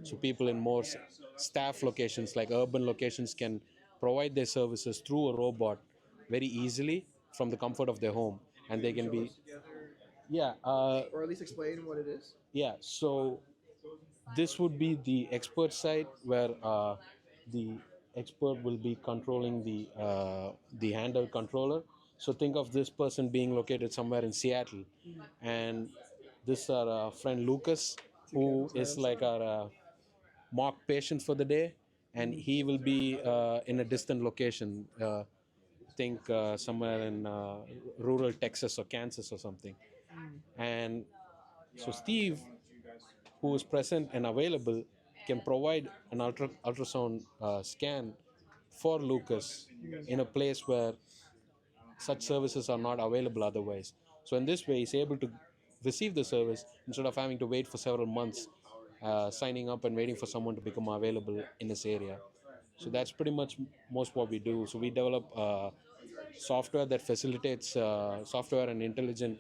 So people in more staff locations, like urban locations, can provide their services through a robot very easily from the comfort of their home, and they can be, yeah, Or at least explain what it is. yeah. So this would be the expert side where the expert will be controlling the handheld controller. So think of this person being located somewhere in Seattle, and this our friend Lucas, who is like our mock patient for the day, and he will be in a distant location. Think somewhere in rural Texas or Kansas or something. And so Steve, who is present and available, can provide an ultrasound scan for Lucas in a place where such services are not available otherwise. So in this way, he's able to receive the service instead of having to wait for several months, signing up and waiting for someone to become available in this area. So that's pretty much most what we do. So we develop software that facilitates software and intelligent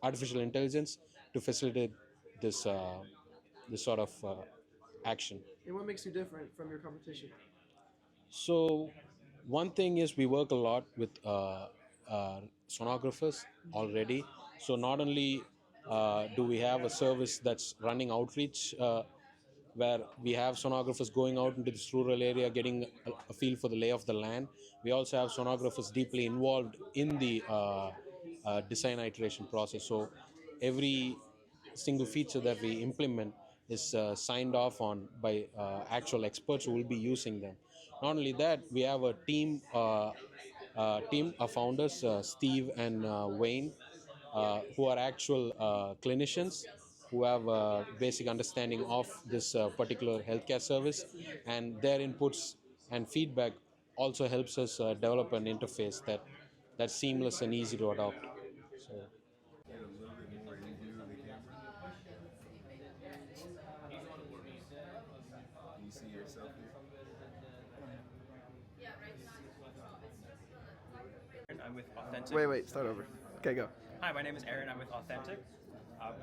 artificial intelligence to facilitate this sort of action. And what makes you different from your competition? So one thing is we work a lot with sonographers already. So not only do we have a service that's running outreach where we have sonographers going out into this rural area getting a feel for the lay of the land. We also have sonographers deeply involved in the design iteration process. So every single feature that we implement is signed off on by actual experts who will be using them. Not only that, we have a team of founders, Steve and Wayne, who are actual clinicians who have a basic understanding of this particular healthcare service, and their inputs and feedback also helps us develop an interface that's seamless and easy to adopt. So. Get a little bit more into the camera. Can you see yourself here? I'm with Authentic. Wait, start over. Okay, go. Hi, my name is Aaron. I'm with Authentic.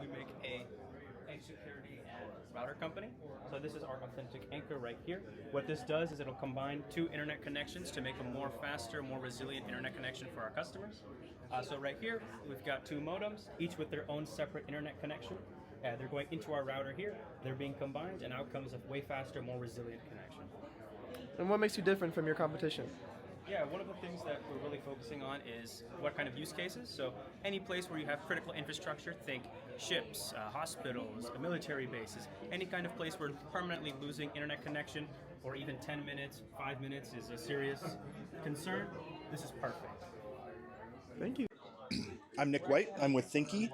We make a security and router company. So this is our Authentic Anchor right here. What this does is it'll combine two internet connections to make a more faster, more resilient internet connection for our customers. So right here, we've got two modems, each with their own separate internet connection. They're going into our router here. They're being combined, and out comes a way faster, more resilient connection. And what makes you different from your competition? Yeah, one of the things that we're really focusing on is what kind of use cases. So any place where you have critical infrastructure, think ships, hospitals, military bases, any kind of place where permanently losing internet connection or even 10 minutes, 5 minutes is a serious concern, this is perfect. Thank you. I'm Nick White. I'm with Thinky.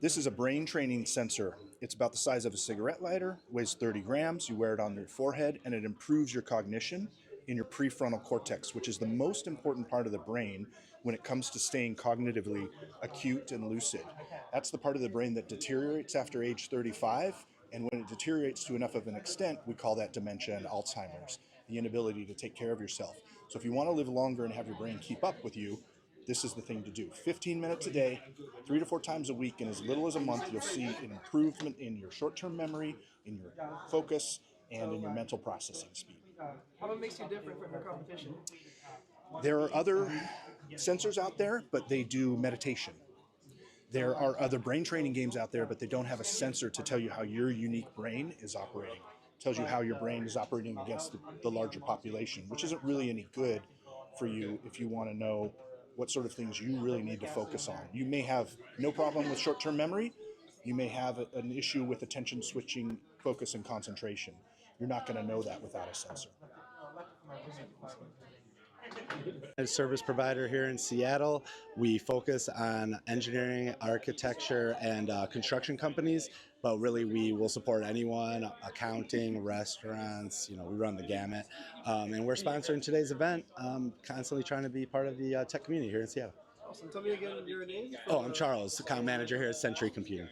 This is a brain training sensor. It's about the size of a cigarette lighter, weighs 30 grams. You wear it on your forehead, and it improves your cognition in your prefrontal cortex, which is the most important part of the brain when it comes to staying cognitively acute and lucid. That's the part of the brain that deteriorates after age 35, and when it deteriorates to enough of an extent, we call that dementia and Alzheimer's, the inability to take care of yourself. So if you want to live longer and have your brain keep up with you, this is the thing to do. 15 minutes a day, 3 to 4 times a week, in as little as a month, you'll see an improvement in your short-term memory, in your focus, and in your mental processing speed. What makes you different from your competition? There are other sensors out there, but they do meditation. There are other brain training games out there, but they don't have a sensor to tell you how your unique brain is operating. It tells you how your brain is operating against the larger population, which isn't really any good for you if you want to know what sort of things you really need to focus on. You may have no problem with short-term memory. You may have an issue with attention switching, focus, and concentration. You're not going to know that without a sensor. As a service provider here in Seattle, we focus on engineering, architecture, and construction companies, but really we will support anyone, accounting, restaurants, we run the gamut. And we're sponsoring today's event, constantly trying to be part of the tech community here in Seattle. Awesome. Tell me again your name. Oh, I'm Charles, account manager here at Century Computing.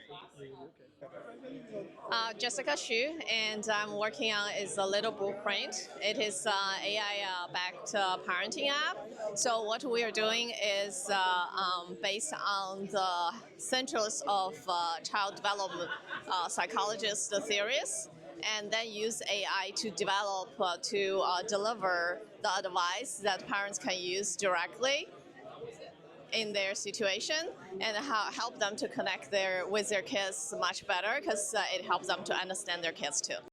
Jessica Xu, and I'm working on is a little blueprint. It is AI-backed parenting app. So what we are doing is based on the centers of child development psychologist theories. and then use AI to develop, deliver the advice that parents can use directly in their situation, and help them to connect with their kids much better, because it helps them to understand their kids too.